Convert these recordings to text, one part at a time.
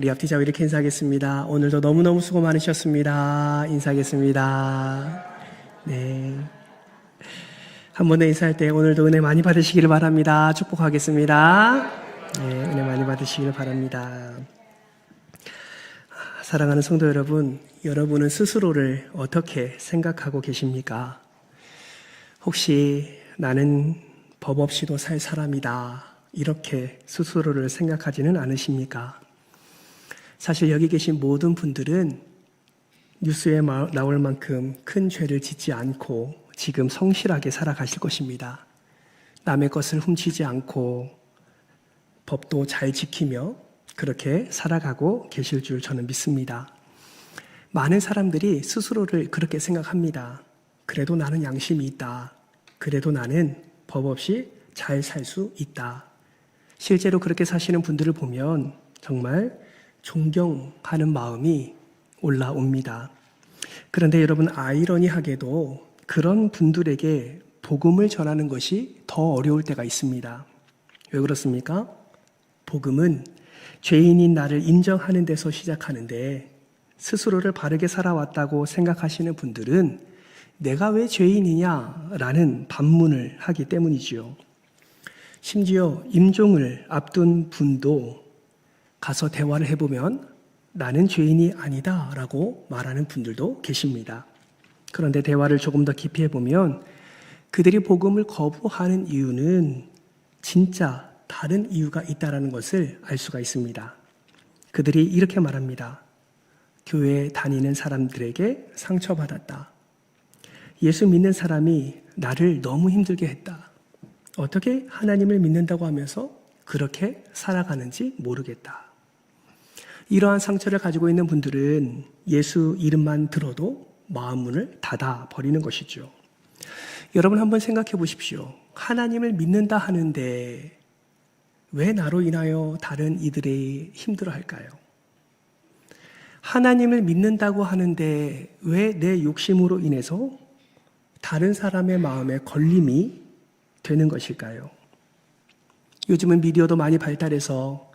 우리 앞뒤 좌우 이렇게 인사하겠습니다. 오늘도 너무너무 수고 많으셨습니다. 인사하겠습니다. 네. 한 번 더 인사할 때 오늘도 은혜 많이 받으시기를 바랍니다. 축복하겠습니다. 네, 은혜 많이 받으시기를 바랍니다. 사랑하는 성도 여러분, 여러분은 스스로를 어떻게 생각하고 계십니까? 혹시 나는 법 없이도 살 사람이다, 이렇게 스스로를 생각하지는 않으십니까? 사실 여기 계신 모든 분들은 뉴스에 나올 만큼 큰 죄를 짓지 않고 지금 성실하게 살아가실 것입니다. 남의 것을 훔치지 않고 법도 잘 지키며 그렇게 살아가고 계실 줄 저는 믿습니다. 많은 사람들이 스스로를 그렇게 생각합니다. 그래도 나는 양심이 있다. 그래도 나는 법 없이 잘 살 수 있다. 실제로 그렇게 사시는 분들을 보면 정말 존경하는 마음이 올라옵니다. 그런데 여러분, 아이러니하게도 그런 분들에게 복음을 전하는 것이 더 어려울 때가 있습니다. 왜 그렇습니까? 복음은 죄인인 나를 인정하는 데서 시작하는데 스스로를 바르게 살아왔다고 생각하시는 분들은 내가 왜 죄인이냐라는 반문을 하기 때문이지요. 심지어 임종을 앞둔 분도 가서 대화를 해보면 나는 죄인이 아니다 라고 말하는 분들도 계십니다. 그런데 대화를 조금 더 깊이 해보면 그들이 복음을 거부하는 이유는 진짜 다른 이유가 있다는 것을 알 수가 있습니다. 그들이 이렇게 말합니다. 교회에 다니는 사람들에게 상처받았다. 예수 믿는 사람이 나를 너무 힘들게 했다. 어떻게 하나님을 믿는다고 하면서 그렇게 살아가는지 모르겠다. 이러한 상처를 가지고 있는 분들은 예수 이름만 들어도 마음문을 닫아 버리는 것이죠. 여러분, 한번 생각해 보십시오. 하나님을 믿는다 하는데 왜 나로 인하여 다른 이들이 힘들어할까요? 하나님을 믿는다고 하는데 왜 내 욕심으로 인해서 다른 사람의 마음에 걸림이 되는 것일까요? 요즘은 미디어도 많이 발달해서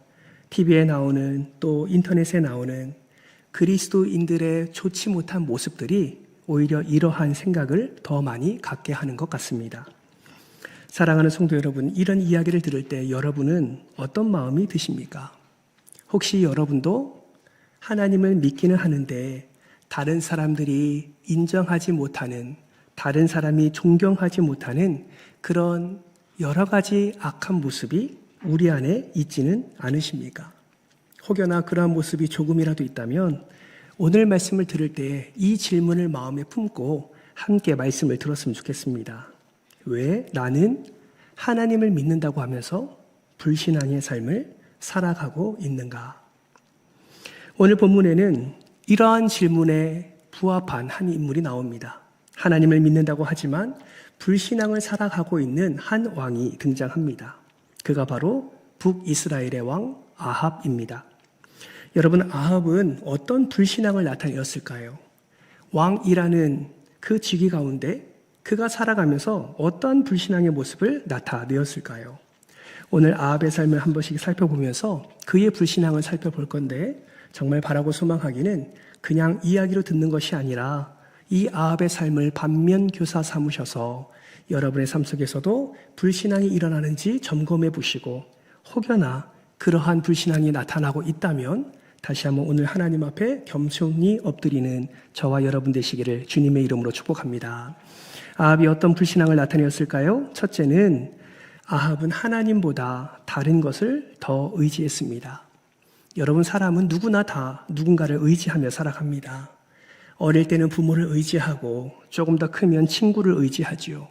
TV에 나오는 또 인터넷에 나오는 그리스도인들의 좋지 못한 모습들이 오히려 이러한 생각을 더 많이 갖게 하는 것 같습니다. 사랑하는 성도 여러분, 이런 이야기를 들을 때 여러분은 어떤 마음이 드십니까? 혹시 여러분도 하나님을 믿기는 하는데 다른 사람들이 인정하지 못하는, 다른 사람이 존경하지 못하는 그런 여러 가지 악한 모습이 우리 안에 있지는 않으십니까? 혹여나 그러한 모습이 조금이라도 있다면 오늘 말씀을 들을 때 이 질문을 마음에 품고 함께 말씀을 들었으면 좋겠습니다. 왜 나는 하나님을 믿는다고 하면서 불신앙의 삶을 살아가고 있는가? 오늘 본문에는 이러한 질문에 부합한 한 인물이 나옵니다. 하나님을 믿는다고 하지만 불신앙을 살아가고 있는 한 왕이 등장합니다. 그가 바로 북이스라엘의 왕 아합입니다. 여러분, 아합은 어떤 불신앙을 나타내었을까요? 왕이라는 그 직위 가운데 그가 살아가면서 어떤 불신앙의 모습을 나타내었을까요? 오늘 아합의 삶을 한 번씩 살펴보면서 그의 불신앙을 살펴볼 건데 정말 바라고 소망하기는 그냥 이야기로 듣는 것이 아니라 이 아합의 삶을 반면교사 삼으셔서 여러분의 삶 속에서도 불신앙이 일어나는지 점검해 보시고 혹여나 그러한 불신앙이 나타나고 있다면 다시 한번 오늘 하나님 앞에 겸손히 엎드리는 저와 여러분 되시기를 주님의 이름으로 축복합니다. 아합이 어떤 불신앙을 나타내었을까요? 첫째는 아합은 하나님보다 다른 것을 더 의지했습니다. 여러분, 사람은 누구나 다 누군가를 의지하며 살아갑니다. 어릴 때는 부모를 의지하고 조금 더 크면 친구를 의지하지요.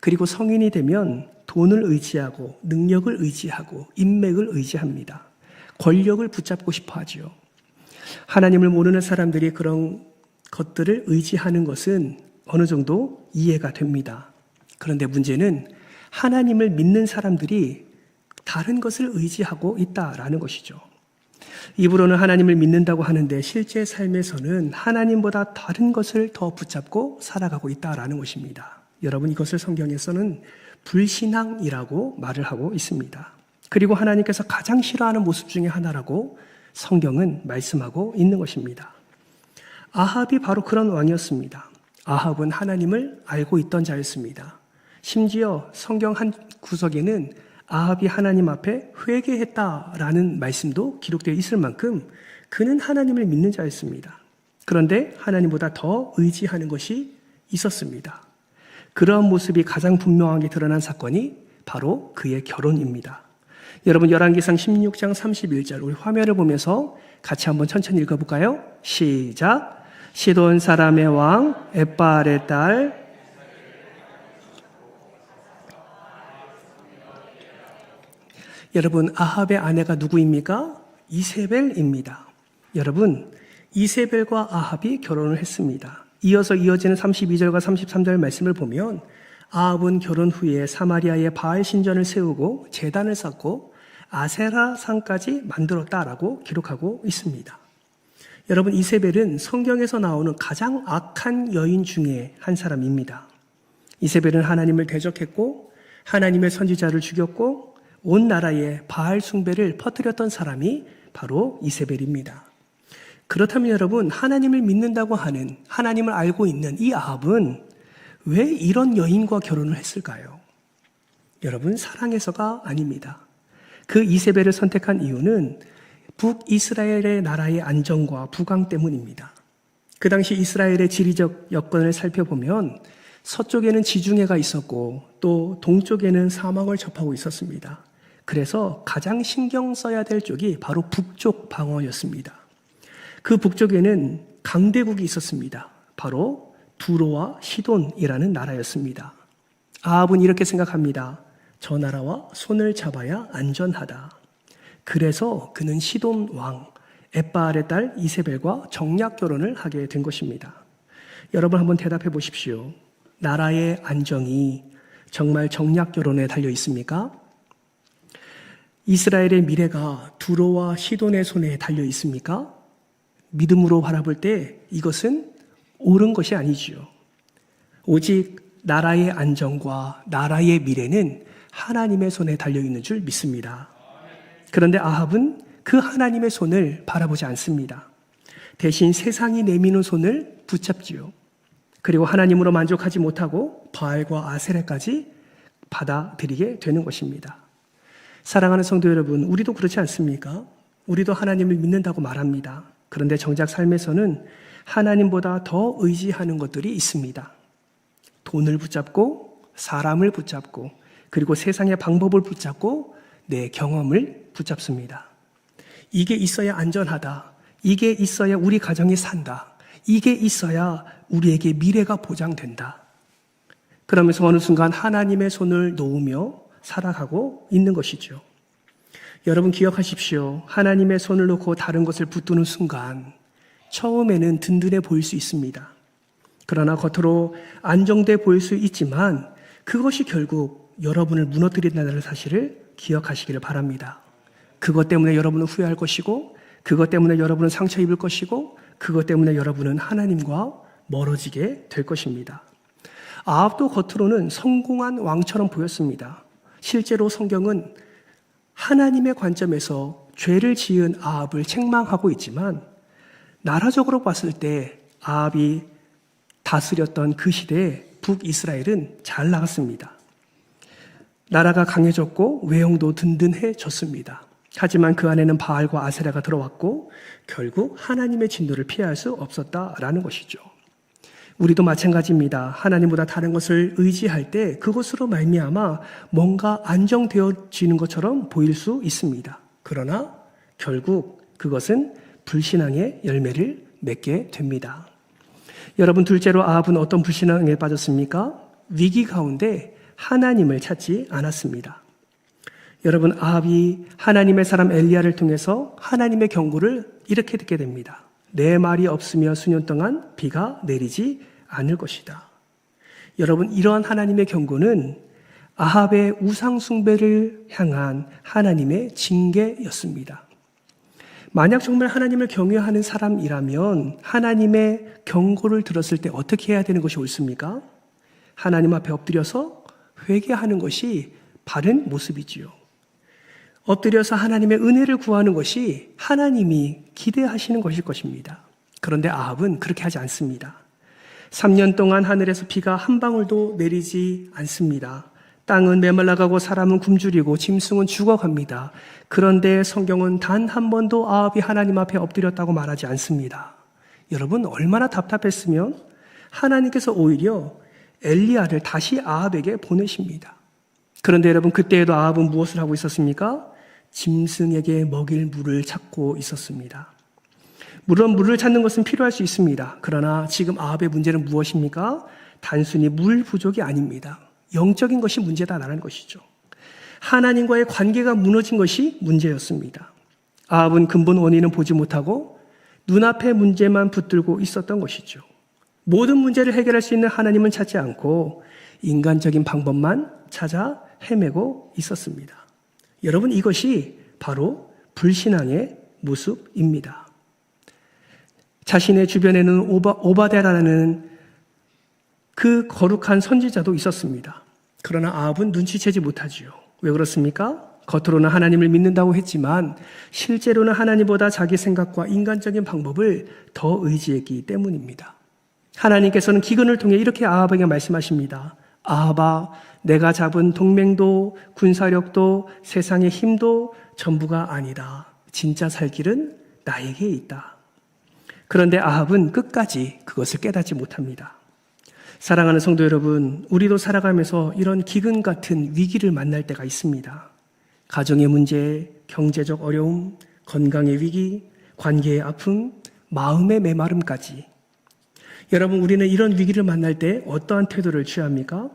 그리고 성인이 되면 돈을 의지하고 능력을 의지하고 인맥을 의지합니다. 권력을 붙잡고 싶어 하지요. 하나님을 모르는 사람들이 그런 것들을 의지하는 것은 어느 정도 이해가 됩니다. 그런데 문제는 하나님을 믿는 사람들이 다른 것을 의지하고 있다라는 것이죠. 입으로는 하나님을 믿는다고 하는데 실제 삶에서는 하나님보다 다른 것을 더 붙잡고 살아가고 있다라는 것입니다. 여러분, 이것을 성경에서는 불신앙이라고 말을 하고 있습니다. 그리고 하나님께서 가장 싫어하는 모습 중에 하나라고 성경은 말씀하고 있는 것입니다. 아합이 바로 그런 왕이었습니다. 아합은 하나님을 알고 있던 자였습니다. 심지어 성경 한 구석에는 아합이 하나님 앞에 회개했다라는 말씀도 기록되어 있을 만큼 그는 하나님을 믿는 자였습니다. 그런데 하나님보다 더 의지하는 것이 있었습니다. 그러한 모습이 가장 분명하게 드러난 사건이 바로 그의 결혼입니다. 여러분 열왕기상 16장 31절 우리 화면을 보면서 같이 한번 천천히 읽어볼까요? 시작. 시돈 사람의 왕 엣바알의 딸 여러분 아합의 아내가 누구입니까? 이세벨입니다. 여러분 이세벨과 아합이 결혼을 했습니다. 이어서 이어지는 32절과 33절 말씀을 보면 아합은 결혼 후에 사마리아에 바알 신전을 세우고 제단을 쌓고 아세라 상까지 만들었다라고 기록하고 있습니다. 여러분 이세벨은 성경에서 나오는 가장 악한 여인 중에 한 사람입니다. 이세벨은 하나님을 대적했고 하나님의 선지자를 죽였고 온 나라에 바알 숭배를 퍼뜨렸던 사람이 바로 이세벨입니다. 그렇다면 여러분 하나님을 믿는다고 하는 하나님을 알고 있는 이 아합은 왜 이런 여인과 결혼을 했을까요? 여러분 사랑해서가 아닙니다. 그 이세벨을 선택한 이유는 북이스라엘의 나라의 안정과 부강 때문입니다. 그 당시 이스라엘의 지리적 여건을 살펴보면 서쪽에는 지중해가 있었고 또 동쪽에는 사막을 접하고 있었습니다. 그래서 가장 신경 써야 될 쪽이 바로 북쪽 방어였습니다. 그 북쪽에는 강대국이 있었습니다. 바로 두로와 시돈이라는 나라였습니다. 아합은 이렇게 생각합니다. 저 나라와 손을 잡아야 안전하다. 그래서 그는 시돈 왕 엣바알의 딸 이세벨과 정략 결혼을 하게 된 것입니다. 여러분 한번 대답해 보십시오. 나라의 안정이 정말 정략 결혼에 달려 있습니까? 이스라엘의 미래가 두로와 시돈의 손에 달려 있습니까? 믿음으로 바라볼 때 이것은 옳은 것이 아니지요. 오직 나라의 안정과 나라의 미래는 하나님의 손에 달려 있는 줄 믿습니다. 그런데 아합은 그 하나님의 손을 바라보지 않습니다. 대신 세상이 내미는 손을 붙잡지요. 그리고 하나님으로 만족하지 못하고 바알과 아세라까지 받아들이게 되는 것입니다. 사랑하는 성도 여러분, 우리도 그렇지 않습니까? 우리도 하나님을 믿는다고 말합니다. 그런데 정작 삶에서는 하나님보다 더 의지하는 것들이 있습니다. 돈을 붙잡고 사람을 붙잡고 그리고 세상의 방법을 붙잡고 내 경험을 붙잡습니다. 이게 있어야 안전하다. 이게 있어야 우리 가정이 산다. 이게 있어야 우리에게 미래가 보장된다. 그러면서 어느 순간 하나님의 손을 놓으며 살아가고 있는 것이죠. 여러분 기억하십시오. 하나님의 손을 놓고 다른 것을 붙드는 순간 처음에는 든든해 보일 수 있습니다. 그러나 겉으로 안정돼 보일 수 있지만 그것이 결국 여러분을 무너뜨린다는 사실을 기억하시기를 바랍니다. 그것 때문에 여러분은 후회할 것이고 그것 때문에 여러분은 상처 입을 것이고 그것 때문에 여러분은 하나님과 멀어지게 될 것입니다. 아합도 겉으로는 성공한 왕처럼 보였습니다. 실제로 성경은 하나님의 관점에서 죄를 지은 아합을 책망하고 있지만 나라적으로 봤을 때 아합이 다스렸던 그 시대에 북이스라엘은 잘 나갔습니다. 나라가 강해졌고 외형도 든든해졌습니다. 하지만 그 안에는 바알과 아세라가 들어왔고 결국 하나님의 진노를 피할 수 없었다라는 것이죠. 우리도 마찬가지입니다. 하나님보다 다른 것을 의지할 때 그것으로 말미암아 뭔가 안정되어지는 것처럼 보일 수 있습니다. 그러나 결국 그것은 불신앙의 열매를 맺게 됩니다. 여러분 둘째로 아합은 어떤 불신앙에 빠졌습니까? 위기 가운데 하나님을 찾지 않았습니다. 여러분 아합이 하나님의 사람 엘리야를 통해서 하나님의 경고를 이렇게 듣게 됩니다. 내 말이 없으며 수년 동안 비가 내리지 않을 것이다. 여러분 이러한 하나님의 경고는 아합의 우상 숭배를 향한 하나님의 징계였습니다. 만약 정말 하나님을 경외하는 사람이라면 하나님의 경고를 들었을 때 어떻게 해야 되는 것이 옳습니까? 하나님 앞에 엎드려서 회개하는 것이 바른 모습이지요. 엎드려서 하나님의 은혜를 구하는 것이 하나님이 기대하시는 것일 것입니다. 그런데 아합은 그렇게 하지 않습니다. 3년 동안 하늘에서 비가 한 방울도 내리지 않습니다. 땅은 메말라가고 사람은 굶주리고 짐승은 죽어갑니다. 그런데 성경은 단 한 번도 아합이 하나님 앞에 엎드렸다고 말하지 않습니다. 여러분, 얼마나 답답했으면 하나님께서 오히려 엘리야를 다시 아합에게 보내십니다. 그런데 여러분, 그때에도 아합은 무엇을 하고 있었습니까? 짐승에게 먹일 물을 찾고 있었습니다. 물론 물을 찾는 것은 필요할 수 있습니다. 그러나 지금 아합의 문제는 무엇입니까? 단순히 물 부족이 아닙니다. 영적인 것이 문제다라는 것이죠. 하나님과의 관계가 무너진 것이 문제였습니다. 아합은 근본 원인은 보지 못하고 눈앞의 문제만 붙들고 있었던 것이죠. 모든 문제를 해결할 수 있는 하나님은 찾지 않고 인간적인 방법만 찾아 헤매고 있었습니다. 여러분, 이것이 바로 불신앙의 모습입니다. 자신의 주변에는 오바댜라는 그 거룩한 선지자도 있었습니다. 그러나 아합은 눈치채지 못하지요. 왜 그렇습니까? 겉으로는 하나님을 믿는다고 했지만 실제로는 하나님보다 자기 생각과 인간적인 방법을 더 의지했기 때문입니다. 하나님께서는 기근을 통해 이렇게 아합에게 말씀하십니다. 아합아, 내가 잡은 동맹도 군사력도 세상의 힘도 전부가 아니다. 진짜 살 길은 나에게 있다. 그런데 아합은 끝까지 그것을 깨닫지 못합니다. 사랑하는 성도 여러분, 우리도 살아가면서 이런 기근 같은 위기를 만날 때가 있습니다. 가정의 문제, 경제적 어려움, 건강의 위기, 관계의 아픔, 마음의 메마름까지. 여러분, 우리는 이런 위기를 만날 때 어떠한 태도를 취합니까?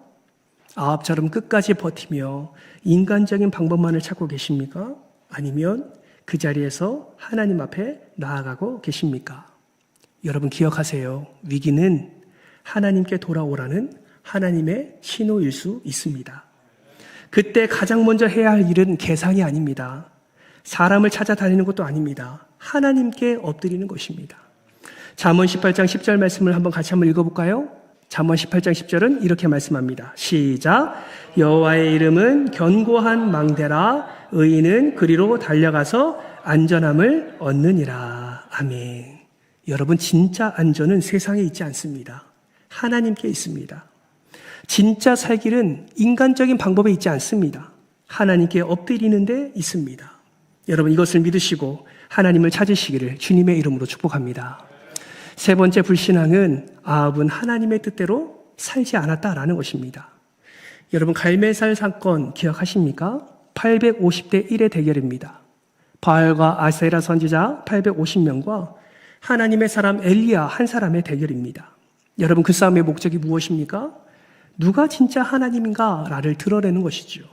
아합처럼 끝까지 버티며 인간적인 방법만을 찾고 계십니까? 아니면 그 자리에서 하나님 앞에 나아가고 계십니까? 여러분, 기억하세요. 위기는 하나님께 돌아오라는 하나님의 신호일 수 있습니다. 그때 가장 먼저 해야 할 일은 계산이 아닙니다. 사람을 찾아다니는 것도 아닙니다. 하나님께 엎드리는 것입니다. 잠언 18장 10절 말씀을 같이 한번 읽어볼까요? 잠언 18장 10절은 이렇게 말씀합니다. 시작. 여호와의 이름은 견고한 망대라. 의인은 그리로 달려가서 안전함을 얻느니라. 아멘. 여러분, 진짜 안전은 세상에 있지 않습니다. 하나님께 있습니다. 진짜 살 길은 인간적인 방법에 있지 않습니다. 하나님께 엎드리는 데 있습니다. 여러분, 이것을 믿으시고 하나님을 찾으시기를 주님의 이름으로 축복합니다. 세 번째 불신앙은 아합은 하나님의 뜻대로 살지 않았다라는 것입니다. 여러분, 갈멜살 사건 기억하십니까? 850대 1의 대결입니다. 바알과 아세라 선지자 850명과 하나님의 사람 엘리야 한 사람의 대결입니다. 여러분, 그 싸움의 목적이 무엇입니까? 누가 진짜 하나님인가를 드러내는 것이죠.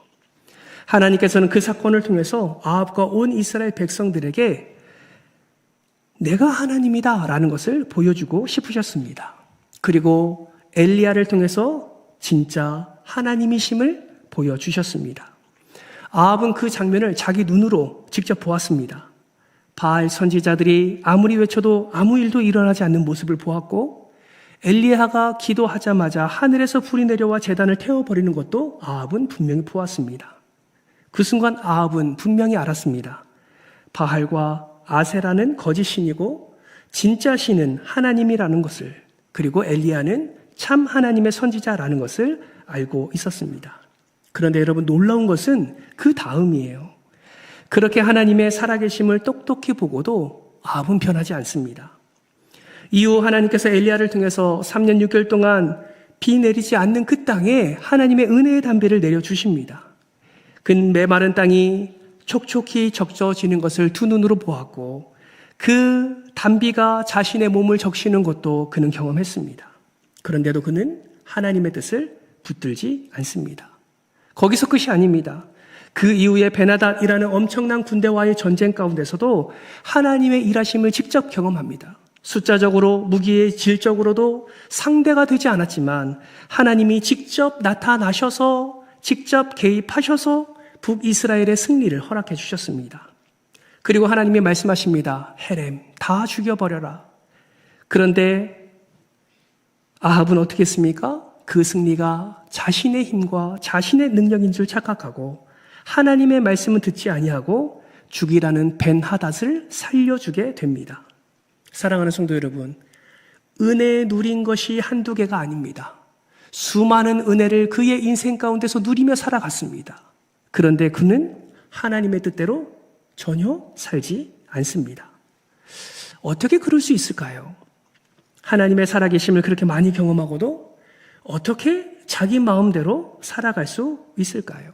하나님께서는 그 사건을 통해서 아합과 온 이스라엘 백성들에게 내가 하나님이다 라는 것을 보여주고 싶으셨습니다. 그리고 엘리야를 통해서 진짜 하나님이심을 보여주셨습니다. 아합은 그 장면을 자기 눈으로 직접 보았습니다. 바알 선지자들이 아무리 외쳐도 아무 일도 일어나지 않는 모습을 보았고, 엘리야가 기도하자마자 하늘에서 불이 내려와 제단을 태워버리는 것도 아합은 분명히 보았습니다. 그 순간 아합은 분명히 알았습니다. 바알과 아세라는 거짓 신이고 진짜 신은 하나님이라는 것을, 그리고 엘리야는 참 하나님의 선지자라는 것을 알고 있었습니다. 그런데 여러분, 놀라운 것은 그 다음이에요. 그렇게 하나님의 살아계심을 똑똑히 보고도 아합은 변하지 않습니다. 이후 하나님께서 엘리야를 통해서 3년 6개월 동안 비 내리지 않는 그 땅에 하나님의 은혜의 담비를 내려주십니다. 그는 메마른 땅이 촉촉히 적셔지는 것을 두 눈으로 보았고, 그 담비가 자신의 몸을 적시는 것도 그는 경험했습니다. 그런데도 그는 하나님의 뜻을 붙들지 않습니다. 거기서 끝이 아닙니다. 그 이후에 베나닷이라는 엄청난 군대와의 전쟁 가운데서도 하나님의 일하심을 직접 경험합니다. 숫자적으로, 무기의 질적으로도 상대가 되지 않았지만 하나님이 직접 나타나셔서, 직접 개입하셔서 북이스라엘의 승리를 허락해 주셨습니다. 그리고 하나님이 말씀하십니다. 헤렘, 다 죽여버려라. 그런데 아합은 어떻게 했습니까? 그 승리가 자신의 힘과 자신의 능력인 줄 착각하고 하나님의 말씀은 듣지 아니하고 죽이라는 벤하닷을 살려주게 됩니다. 사랑하는 성도 여러분, 은혜 누린 것이 한두 개가 아닙니다. 수많은 은혜를 그의 인생 가운데서 누리며 살아갔습니다. 그런데 그는 하나님의 뜻대로 전혀 살지 않습니다. 어떻게 그럴 수 있을까요? 하나님의 살아계심을 그렇게 많이 경험하고도 어떻게 자기 마음대로 살아갈 수 있을까요?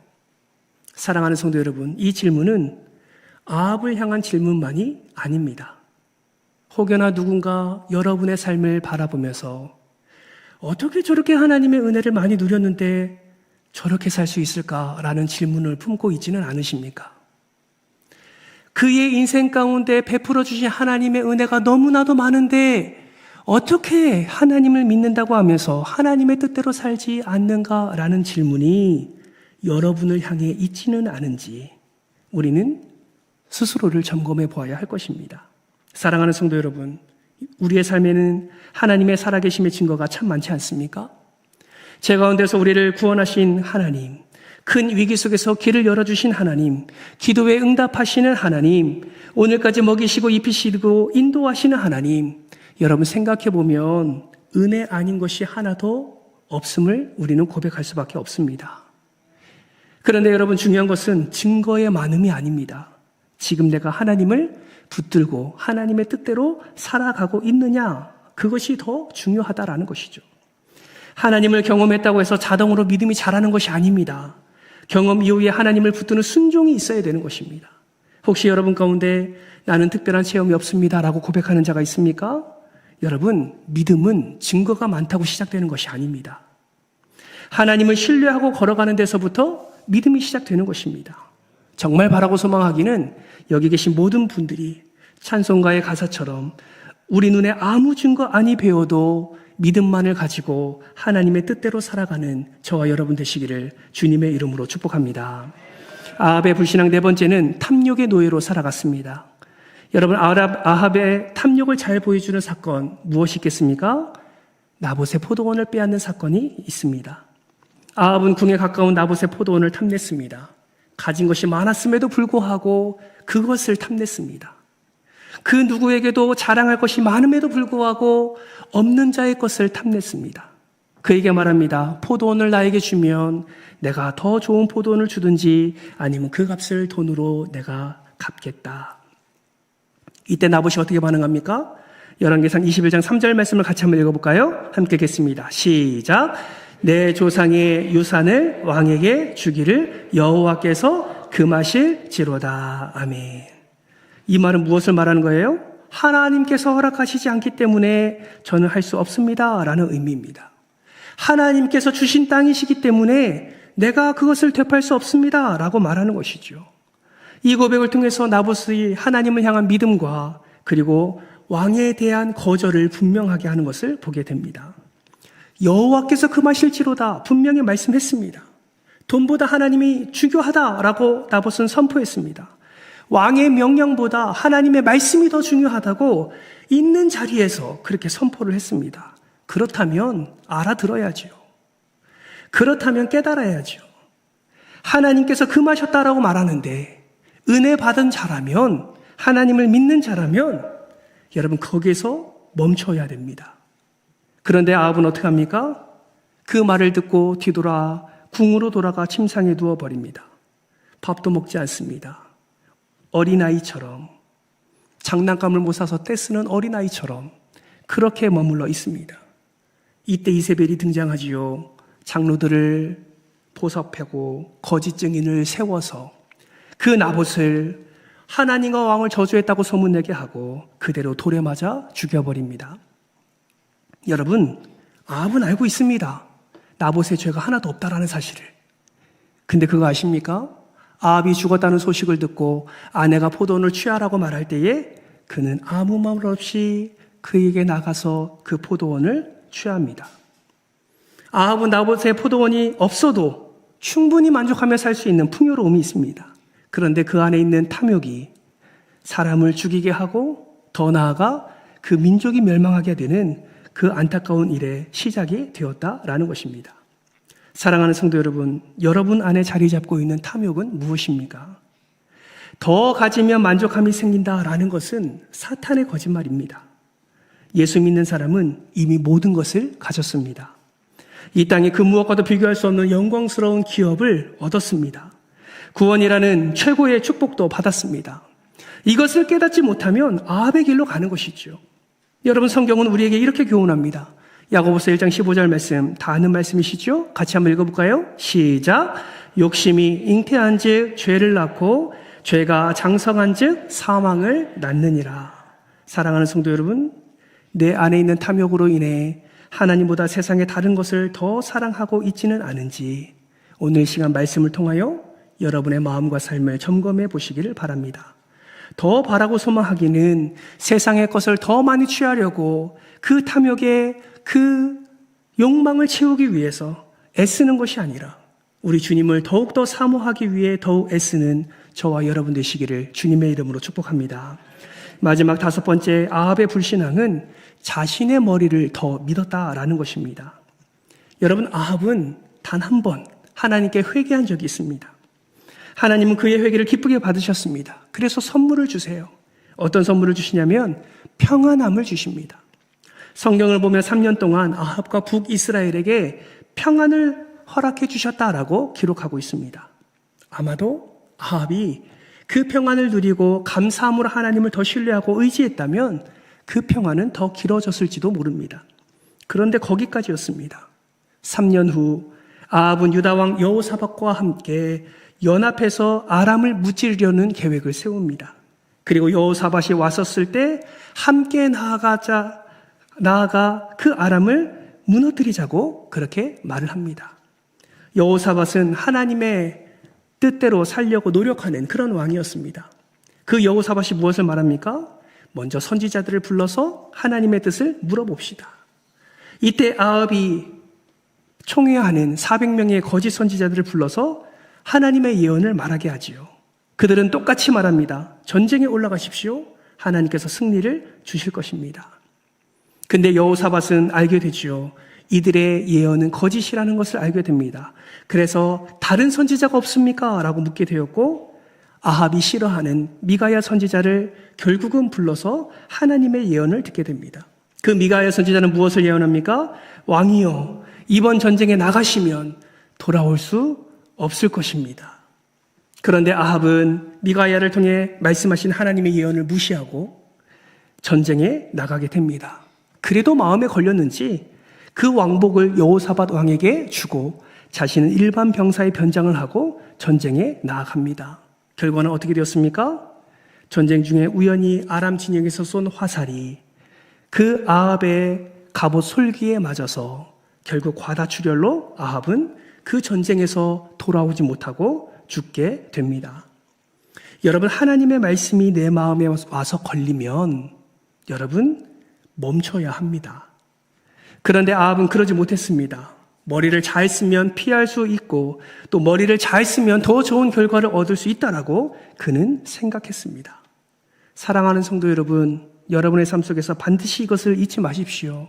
사랑하는 성도 여러분, 이 질문은 아합을 향한 질문만이 아닙니다. 혹여나 누군가 여러분의 삶을 바라보면서 어떻게 저렇게 하나님의 은혜를 많이 누렸는데 저렇게 살 수 있을까라는 질문을 품고 있지는 않으십니까? 그의 인생 가운데 베풀어 주신 하나님의 은혜가 너무나도 많은데 어떻게 하나님을 믿는다고 하면서 하나님의 뜻대로 살지 않는가라는 질문이 여러분을 향해 있지는 않은지 우리는 스스로를 점검해 보아야 할 것입니다. 사랑하는 성도 여러분, 우리의 삶에는 하나님의 살아계심의 증거가 참 많지 않습니까? 제 가운데서 우리를 구원하신 하나님, 큰 위기 속에서 길을 열어주신 하나님, 기도에 응답하시는 하나님, 오늘까지 먹이시고 입히시고 인도하시는 하나님, 여러분 생각해 보면 은혜 아닌 것이 하나도 없음을 우리는 고백할 수밖에 없습니다. 그런데 여러분 중요한 것은 증거의 많음이 아닙니다. 지금 내가 하나님을 붙들고 하나님의 뜻대로 살아가고 있느냐, 그것이 더 중요하다라는 것이죠. 하나님을 경험했다고 해서 자동으로 믿음이 자라는 것이 아닙니다. 경험 이후에 하나님을 붙드는 순종이 있어야 되는 것입니다. 혹시 여러분 가운데 나는 특별한 체험이 없습니다라고 고백하는 자가 있습니까? 여러분, 믿음은 증거가 많다고 시작되는 것이 아닙니다. 하나님을 신뢰하고 걸어가는 데서부터 믿음이 시작되는 것입니다. 정말 바라고 소망하기는 여기 계신 모든 분들이 찬송가의 가사처럼 우리 눈에 아무 증거 아니 배워도 믿음만을 가지고 하나님의 뜻대로 살아가는 저와 여러분 되시기를 주님의 이름으로 축복합니다. 아합의 불신앙 네 번째는 탐욕의 노예로 살아갔습니다. 여러분, 아합의 탐욕을 잘 보여주는 사건 무엇이 있겠습니까? 나봇의 포도원을 빼앗는 사건이 있습니다. 아합은 궁에 가까운 나봇의 포도원을 탐냈습니다. 가진 것이 많았음에도 불구하고 그것을 탐냈습니다. 그 누구에게도 자랑할 것이 많음에도 불구하고 없는 자의 것을 탐냈습니다. 그에게 말합니다. 포도원을 나에게 주면 내가 더 좋은 포도원을 주든지 아니면 그 값을 돈으로 내가 갚겠다. 이때 나봇이 어떻게 반응합니까? 열왕기상 21장 3절 말씀을 같이 한번 읽어볼까요? 함께 읽겠습니다. 시작. 내 조상의 유산을 왕에게 주기를 여호와께서 금하실지로다. 아멘. 이 말은 무엇을 말하는 거예요? 하나님께서 허락하시지 않기 때문에 저는 할 수 없습니다 라는 의미입니다. 하나님께서 주신 땅이시기 때문에 내가 그것을 되팔 수 없습니다 라고 말하는 것이죠. 이 고백을 통해서 나봇의 하나님을 향한 믿음과 그리고 왕에 대한 거절을 분명하게 하는 것을 보게 됩니다. 여호와께서 금하실지로다 분명히 말씀했습니다. 돈보다 하나님이 중요하다라고 나봇은 선포했습니다. 왕의 명령보다 하나님의 말씀이 더 중요하다고 있는 자리에서 그렇게 선포를 했습니다. 그렇다면 알아들어야죠. 그렇다면 깨달아야죠. 하나님께서 금하셨다라고 말하는데 은혜 받은 자라면, 하나님을 믿는 자라면 여러분 거기에서 멈춰야 됩니다. 그런데 아합은 어떻게 합니까? 그 말을 듣고 뒤돌아 궁으로 돌아가 침상에 누워버립니다. 밥도 먹지 않습니다. 어린아이처럼, 장난감을 못 사서 떼쓰는 어린아이처럼 그렇게 머물러 있습니다. 이때 이세벨이 등장하지요. 장로들을 보섭하고 거짓 증인을 세워서 그 나봇을 하나님과 왕을 저주했다고 소문내게 하고 그대로 돌에 맞아 죽여버립니다. 여러분, 아합은 알고 있습니다. 나봇의 죄가 하나도 없다라는 사실을. 근데 그거 아십니까? 아합이 죽었다는 소식을 듣고 아내가 포도원을 취하라고 말할 때에 그는 아무 말 없이 그에게 나가서 그 포도원을 취합니다. 아합은 나봇의 포도원이 없어도 충분히 만족하며 살 수 있는 풍요로움이 있습니다. 그런데 그 안에 있는 탐욕이 사람을 죽이게 하고 더 나아가 그 민족이 멸망하게 되는 그 안타까운 일의 시작이 되었다라는 것입니다. 사랑하는 성도 여러분, 여러분 안에 자리 잡고 있는 탐욕은 무엇입니까? 더 가지면 만족함이 생긴다라는 것은 사탄의 거짓말입니다. 예수 믿는 사람은 이미 모든 것을 가졌습니다. 이 땅에 그 무엇과도 비교할 수 없는 영광스러운 기업을 얻었습니다. 구원이라는 최고의 축복도 받았습니다. 이것을 깨닫지 못하면 아합의 길로 가는 것이죠. 여러분, 성경은 우리에게 이렇게 교훈합니다. 야고보서 1장 15절 말씀, 다 아는 말씀이시죠? 같이 한번 읽어볼까요? 시작. 욕심이 잉태한 즉 죄를 낳고 죄가 장성한 즉 사망을 낳느니라. 사랑하는 성도 여러분, 내 안에 있는 탐욕으로 인해 하나님보다 세상의 다른 것을 더 사랑하고 있지는 않은지 오늘 시간 말씀을 통하여 여러분의 마음과 삶을 점검해 보시기를 바랍니다. 더 바라고 소망하기는 세상의 것을 더 많이 취하려고 그 탐욕의 그 욕망을 채우기 위해서 애쓰는 것이 아니라 우리 주님을 더욱더 사모하기 위해 더욱 애쓰는 저와 여러분 되시기를 주님의 이름으로 축복합니다. 마지막 5번째, 아합의 불신앙은 자신의 머리를 더 믿었다라는 것입니다. 여러분, 아합은 단 한 번 하나님께 회개한 적이 있습니다. 하나님은 그의 회개를 기쁘게 받으셨습니다. 그래서 선물을 주세요. 어떤 선물을 주시냐면 평안함을 주십니다. 성경을 보면 3년 동안 아합과 북이스라엘에게 평안을 허락해 주셨다라고 기록하고 있습니다. 아마도 아합이 그 평안을 누리고 감사함으로 하나님을 더 신뢰하고 의지했다면 그 평안은 더 길어졌을지도 모릅니다. 그런데 거기까지였습니다. 3년 후 아합은 유다왕 여호사밧과 함께 연합해서 아람을 무찌르려는 계획을 세웁니다. 그리고 여호사밧이 왔었을 때 함께 나아가 그 아람을 무너뜨리자고 그렇게 말을 합니다. 여호사밧은 하나님의 뜻대로 살려고 노력하는 그런 왕이었습니다. 그 여호사밧이 무엇을 말합니까? 먼저 선지자들을 불러서 하나님의 뜻을 물어봅시다. 이때 아합이 총회하는 400명의 거짓 선지자들을 불러서 하나님의 예언을 말하게 하지요. 그들은 똑같이 말합니다. 전쟁에 올라가십시오. 하나님께서 승리를 주실 것입니다. 근데 여호사밧은 알게 되지요. 이들의 예언은 거짓이라는 것을 알게 됩니다. 그래서 다른 선지자가 없습니까? 라고 묻게 되었고 아합이 싫어하는 미가야 선지자를 결국은 불러서 하나님의 예언을 듣게 됩니다. 그 미가야 선지자는 무엇을 예언합니까? 왕이여, 이번 전쟁에 나가시면 돌아올 수 없을 것입니다. 그런데 아합은 미가야를 통해 말씀하신 하나님의 예언을 무시하고 전쟁에 나가게 됩니다. 그래도 마음에 걸렸는지 그 왕복을 여호사밧 왕에게 주고 자신은 일반 병사의 변장을 하고 전쟁에 나아갑니다. 결과는 어떻게 되었습니까? 전쟁 중에 우연히 아람 진영에서 쏜 화살이 그 아합의 갑옷 솔기에 맞아서 결국 과다출혈로 아합은 그 전쟁에서 돌아오지 못하고 죽게 됩니다. 여러분, 하나님의 말씀이 내 마음에 와서 걸리면 여러분 멈춰야 합니다. 그런데 아합은 그러지 못했습니다. 머리를 잘 쓰면 피할 수 있고 또 머리를 잘 쓰면 더 좋은 결과를 얻을 수 있다라고 그는 생각했습니다. 사랑하는 성도 여러분, 여러분의 삶 속에서 반드시 이것을 잊지 마십시오.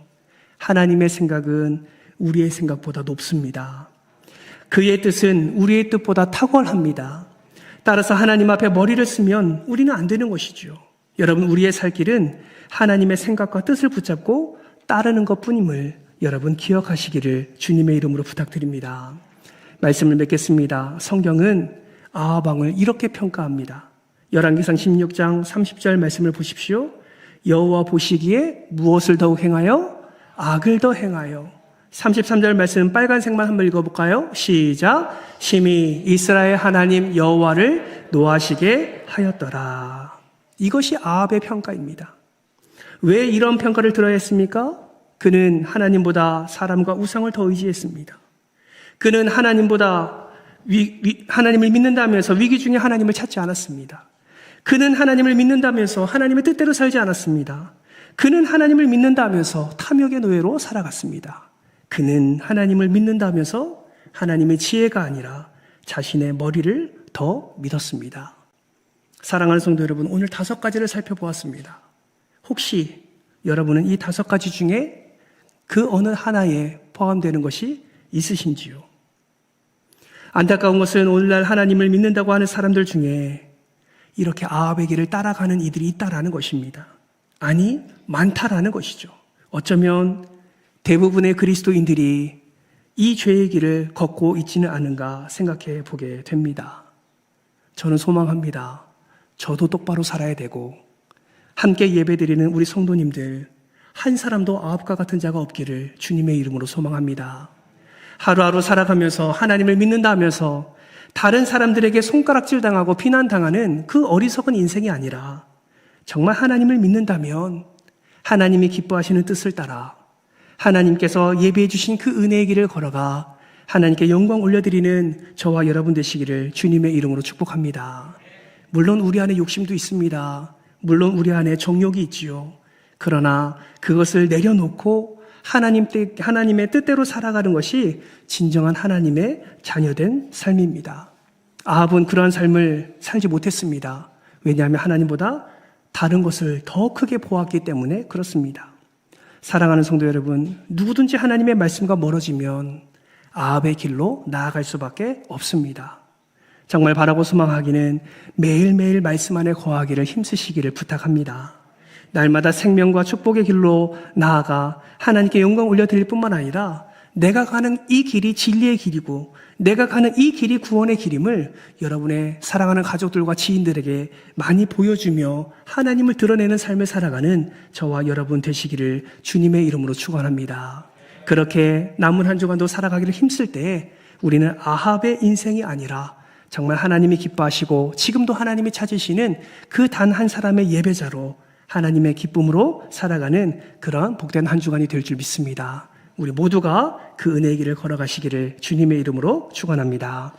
하나님의 생각은 우리의 생각보다 높습니다. 그의 뜻은 우리의 뜻보다 탁월합니다. 따라서 하나님 앞에 머리를 쓰면 우리는 안 되는 것이죠. 여러분, 우리의 살 길은 하나님의 생각과 뜻을 붙잡고 따르는 것뿐임을 여러분 기억하시기를 주님의 이름으로 부탁드립니다. 말씀을 맺겠습니다. 성경은 아합 왕을 이렇게 평가합니다. 열왕기상 16장 30절 말씀을 보십시오. 여호와 보시기에 무엇을 더욱 행하여? 악을 더 행하여. 33절 말씀 빨간색만 한번 읽어볼까요? 시작. 심히 이스라엘 하나님 여호와를 노하시게 하였더라. 이것이 아합의 평가입니다. 왜 이런 평가를 들어야 했습니까? 그는 하나님보다 사람과 우상을 더 의지했습니다. 그는 하나님보다 하나님을 믿는다면서 위기 중에 하나님을 찾지 않았습니다. 그는 하나님을 믿는다면서 하나님의 뜻대로 살지 않았습니다. 그는 하나님을 믿는다면서 탐욕의 노예로 살아갔습니다. 그는 하나님을 믿는다면서 하나님의 지혜가 아니라 자신의 머리를 더 믿었습니다. 사랑하는 성도 여러분, 오늘 5가지를 살펴보았습니다. 혹시 여러분은 이 5가지 중에 그 어느 하나에 포함되는 것이 있으신지요? 안타까운 것은 오늘날 하나님을 믿는다고 하는 사람들 중에 이렇게 아합의 길을 따라가는 이들이 있다라는 것입니다. 아니, 많다라는 것이죠. 어쩌면 대부분의 그리스도인들이 이 죄의 길을 걷고 있지는 않은가 생각해 보게 됩니다. 저는 소망합니다. 저도 똑바로 살아야 되고 함께 예배드리는 우리 성도님들 한 사람도 아합과 같은 자가 없기를 주님의 이름으로 소망합니다. 하루하루 살아가면서 하나님을 믿는다 하면서 다른 사람들에게 손가락질 당하고 비난당하는 그 어리석은 인생이 아니라 정말 하나님을 믿는다면 하나님이 기뻐하시는 뜻을 따라 하나님께서 예비해 주신 그 은혜의 길을 걸어가 하나님께 영광 올려드리는 저와 여러분 되시기를 주님의 이름으로 축복합니다. 물론 우리 안에 욕심도 있습니다. 물론 우리 안에 정욕이 있지요. 그러나 그것을 내려놓고 하나님의 뜻대로 살아가는 것이 진정한 하나님의 자녀된 삶입니다. 아합은 그러한 삶을 살지 못했습니다. 왜냐하면 하나님보다 다른 것을 더 크게 보았기 때문에 그렇습니다. 사랑하는 성도 여러분, 누구든지 하나님의 말씀과 멀어지면 아합의 길로 나아갈 수밖에 없습니다. 정말 바라고 소망하기는 매일매일 말씀 안에 거하기를 힘쓰시기를 부탁합니다. 날마다 생명과 축복의 길로 나아가 하나님께 영광 올려드릴 뿐만 아니라 내가 가는 이 길이 진리의 길이고 내가 가는 이 길이 구원의 길임을 여러분의 사랑하는 가족들과 지인들에게 많이 보여주며 하나님을 드러내는 삶을 살아가는 저와 여러분 되시기를 주님의 이름으로 축원합니다. 그렇게 남은 한 주간도 살아가기를 힘쓸 때 우리는 아합의 인생이 아니라 정말 하나님이 기뻐하시고 지금도 하나님이 찾으시는 그 단 한 사람의 예배자로 하나님의 기쁨으로 살아가는 그런 복된 한 주간이 될 줄 믿습니다. 우리 모두가 그 은혜의 길을 걸어가시기를 주님의 이름으로 축원합니다.